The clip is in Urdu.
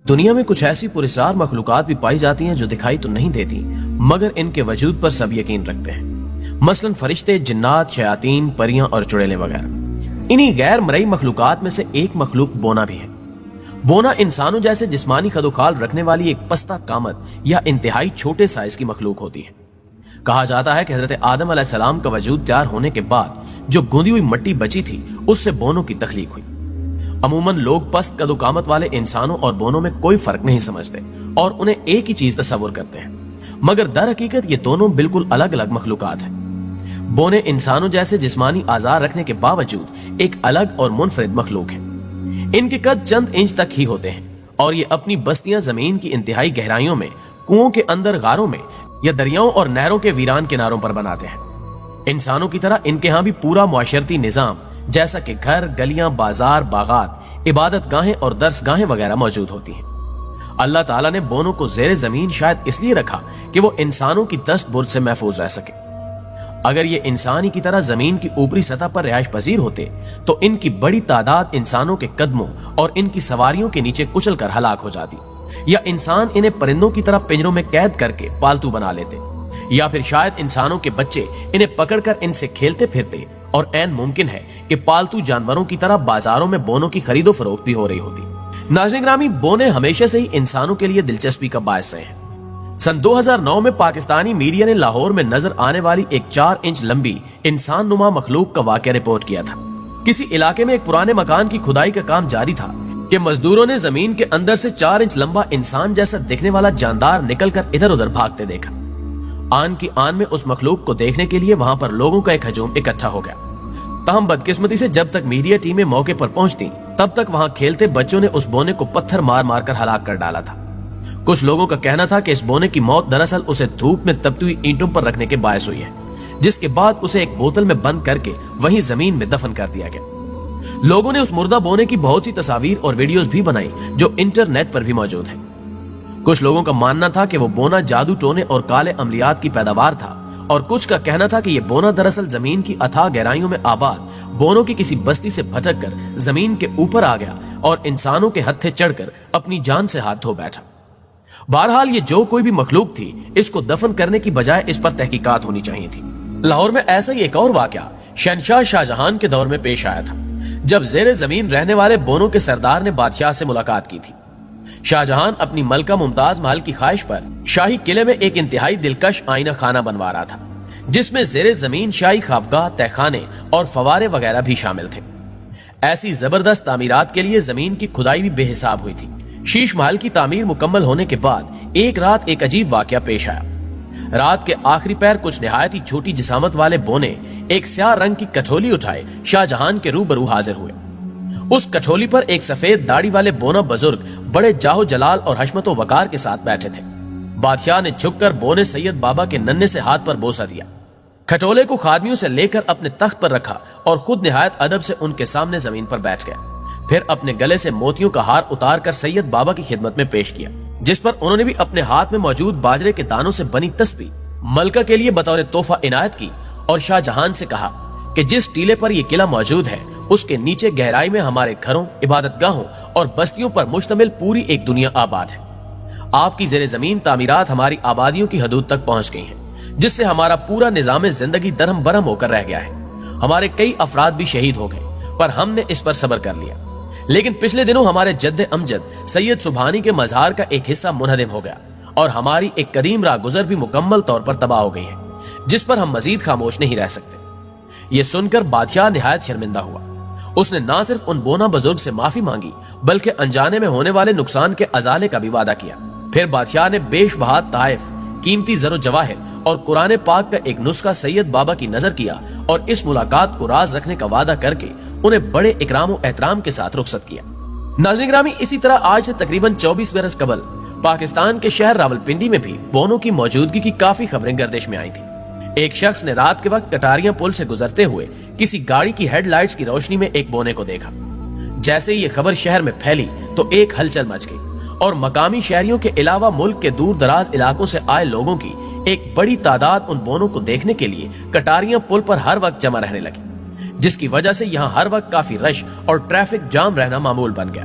دنیا میں کچھ ایسی پراسرار مخلوقات بھی پائی جاتی ہیں جو دکھائی تو نہیں دیتی مگر ان کے وجود پر سب یقین رکھتے ہیں، مثلا فرشتے، جنات، شیاطین، پریاں اور چڑیلیں وغیرہ۔ انہی غیر مرئی مخلوقات میں سے ایک مخلوق بونا بھی ہے۔ بونا انسانوں جیسے جسمانی خدوخال رکھنے والی ایک پستہ قامت یا انتہائی چھوٹے سائز کی مخلوق ہوتی ہے۔ کہا جاتا ہے کہ حضرت آدم علیہ السلام کا وجود تیار ہونے کے بعد جو گوندی ہوئی مٹی بچی تھی اس سے بونوں کی تخلیق ہوئی۔ عموماً لوگ پست قد و قامت والے انسانوں اور بونوں میں کوئی فرق نہیں سمجھتے اور انہیں ایک ہی چیز تصور کرتے ہیں، مگر در حقیقت یہ دونوں بالکل الگ الگ مخلوقات ہیں۔ بونے انسانوں جیسے جسمانی اعضاء رکھنے کے باوجود ایک الگ اور منفرد مخلوق ہیں۔ ان کے قد چند انچ تک ہی ہوتے ہیں اور یہ اپنی بستیاں زمین کی انتہائی گہرائیوں میں، کنووں کے اندر، غاروں میں یا دریاؤں اور نہروں کے ویران کناروں پر بناتے ہیں۔ انسانوں کی طرح ان کے ہاں بھی پورا معاشرتی نظام جیسا کہ گھر، گلیاں، بازار، باغات، عبادت گاہیں اور درس گاہیں وغیرہ موجود ہوتی ہیں۔ اللہ تعالیٰ نے بونوں کو زیر زمین شاید اس لیے رکھا کہ وہ انسانوں کی دست برد سے محفوظ رہ سکے۔ اگر یہ انسانی کی طرح زمین کی اوپری سطح پر رہائش پذیر ہوتے تو ان کی بڑی تعداد انسانوں کے قدموں اور ان کی سواریوں کے نیچے کچل کر ہلاک ہو جاتی، یا انسان انہیں پرندوں کی طرح پنجروں میں قید کر کے پالتو بنا لیتے، یا پھر شاید انسانوں کے بچے انہیں پکڑ کر ان سے کھیلتے پھرتے، اور عین ممکن ہے کہ پالتو جانوروں کی طرح بازاروں میں بونوں کی خرید و فروخت بھی ہو رہی ہوتی۔ ناظرین گرامی، بونے ہمیشہ سے ہی انسانوں کے لیے دلچسپی کا باعث رہے ہیں۔ سن 2009 میں پاکستانی میڈیا نے لاہور میں نظر آنے والی ایک 4 انچ لمبی انسان نما مخلوق کا واقعہ رپورٹ کیا تھا۔ کسی علاقے میں ایک پرانے مکان کی کھدائی کا کام جاری تھا کہ مزدوروں نے زمین کے اندر سے 4 انچ لمبا انسان جیسا دکھنے والا جاندار نکل کر ادھر ادھر بھاگتے دیکھا۔ آن کی آن میں اس مخلوق کو دیکھنے کے لیے وہاں پر لوگوں کا ایک ہجوم اکٹھا ہو گیا۔ تاہم بدقسمتی سے جب تک میڈیا ٹیمیں موقع پر پہنچتی تب تک وہاں کھیلتے بچوں نے اس بونے کو پتھر مار مار کر ہلاک کر ڈالا تھا۔ کچھ لوگوں کا کہنا تھا کہ اس بونے کی موت دراصل اسے دھوپ میں تپتی ہوئی اینٹوں پر رکھنے کے باعث ہوئی ہے، جس کے بعد اسے ایک بوتل میں بند کر کے وہیں زمین میں دفن کر دیا گیا۔ لوگوں نے اس مردہ بونے کی بہت سی تصاویر اور ویڈیوز بھی بنائی جو انٹرنیٹ پر بھی موجود ہیں۔ کچھ لوگوں کا ماننا تھا کہ وہ بونا جادو ٹونے اور کالے عملیات کی پیداوار تھا، اور کچھ کا کہنا تھا کہ یہ بونا دراصل زمین کی اتھاہ گہرائیوں میں آباد بونوں کی کسی بستی سے بھٹک کر زمین کے اوپر آ گیا اور انسانوں کے ہتھے چڑھ کر اپنی جان سے ہاتھ دھو بیٹھا۔ بہرحال یہ جو کوئی بھی مخلوق تھی، اس کو دفن کرنے کی بجائے اس پر تحقیقات ہونی چاہیے تھی۔ لاہور میں ایسا ہی ایک اور واقعہ شہنشاہ شاہجہان کے دور میں پیش آیا تھا، جب زیر زمین رہنے والے بونوں کے سردار نے بادشاہ سے ملاقات کی تھی۔ شاہجہان اپنی ملکہ ممتاز محل کی خواہش پر شاہی قلعے میں ایک انتہائی دلکش آئینہ خانہ بنوا رہا تھا، جس میں زیر زمین شاہی خوابگاہ، تہخانے اور فوارے وغیرہ بھی شامل تھے۔ ایسی زبردست تعمیرات کے لیے زمین کی کھدائی بھی بے حساب ہوئی تھی۔ شیش محل کی تعمیر مکمل ہونے کے بعد ایک رات ایک عجیب واقعہ پیش آیا۔ رات کے آخری پہر کچھ نہایت ہی چھوٹی جسامت والے بونے ایک سیاہ رنگ کی کٹھولی اٹھائے شاہجہان کے روبرو حاضر ہوئے۔ اس کٹھولی پر ایک سفید داڑھی والے بونا بزرگ بڑے جاہو جلال اور حشمت و وقار کے ساتھ بیٹھے تھے۔ بادشاہ نے جھک کر بونے سید بابا کے ننھے سے ہاتھ پر بوسہ دیا، کھٹولے کو خادمیوں سے لے کر اپنے تخت پر رکھا اور خود نہایت ادب سے ان کے سامنے زمین پر بیٹھ گیا۔ پھر اپنے گلے سے موتیوں کا ہار اتار کر سید بابا کی خدمت میں پیش کیا، جس پر انہوں نے بھی اپنے ہاتھ میں موجود باجرے کے دانوں سے بنی تسبیح ملکہ کے لیے بطور تحفہ عنایت کی، اور شاہ جہان سے کہا کہ جس ٹیلے پر یہ قلعہ موجود ہے اس کے نیچے گہرائی میں ہمارے گھروں، عبادت گاہوں اور بستیوں پر مشتمل پوری ایک دنیا آباد ہے۔ آپ کی زیر زمین تعمیرات ہماری آبادیوں کی حدود تک پہنچ گئی ہیں، جس سے ہمارا پورا نظام زندگی درہم برہم ہو کر رہ گیا ہے۔ ہمارے کئی افراد بھی شہید ہو گئے، پر ہم نے اس پر صبر کر لیا۔ لیکن پچھلے دنوں ہمارے جد امجد سید سبحانی کے مزار کا ایک حصہ منہدم ہو گیا اور ہماری ایک قدیم راہ گزر بھی مکمل طور پر تباہ ہو گئی ہے، جس پر ہم مزید خاموش نہیں رہ سکتے۔ یہ سن کر بادشاہ نہایت شرمندہ ہوا۔ اس نے نہ صرف ان بونا بزرگ سے معافی مانگی بلکہ انجانے میں ہونے والے نقصان کے ازالے کا بھی وعدہ کیا۔ پھر بادشاہ نے بیش بہا تحائف، قیمتی زر و جواہر اور قرآن پاک کا ایک نسخہ سید بابا کی نظر کیا اور اس ملاقات کو راز رکھنے کا وعدہ کر کے انہیں بڑے اکرام و احترام کے ساتھ رخصت کیا۔ ناظرین گرامی، اسی طرح آج سے تقریباً 24 برس قبل پاکستان کے شہر راولپنڈی میں بھی بونوں کی موجودگی کی کافی خبریں گردش میں آئی تھیں۔ ایک شخص نے رات کے وقت کٹاریاں پل سے گزرتے ہوئے کسی گاڑی کی ہیڈ لائٹس کی روشنی میں ایک بونے کو دیکھا۔ جیسے یہ خبر شہر میں پھیلی تو ایک ہلچل مچ گئی اور مقامی شہریوں کے علاوہ ملک کے دور دراز علاقوں سے آئے لوگوں کی ایک بڑی تعداد ان بونوں کو دیکھنے کے لیے کٹاریاں پل پر ہر وقت جمع رہنے لگی، جس کی وجہ سے یہاں ہر وقت کافی رش اور ٹریفک جام رہنا معمول بن گیا۔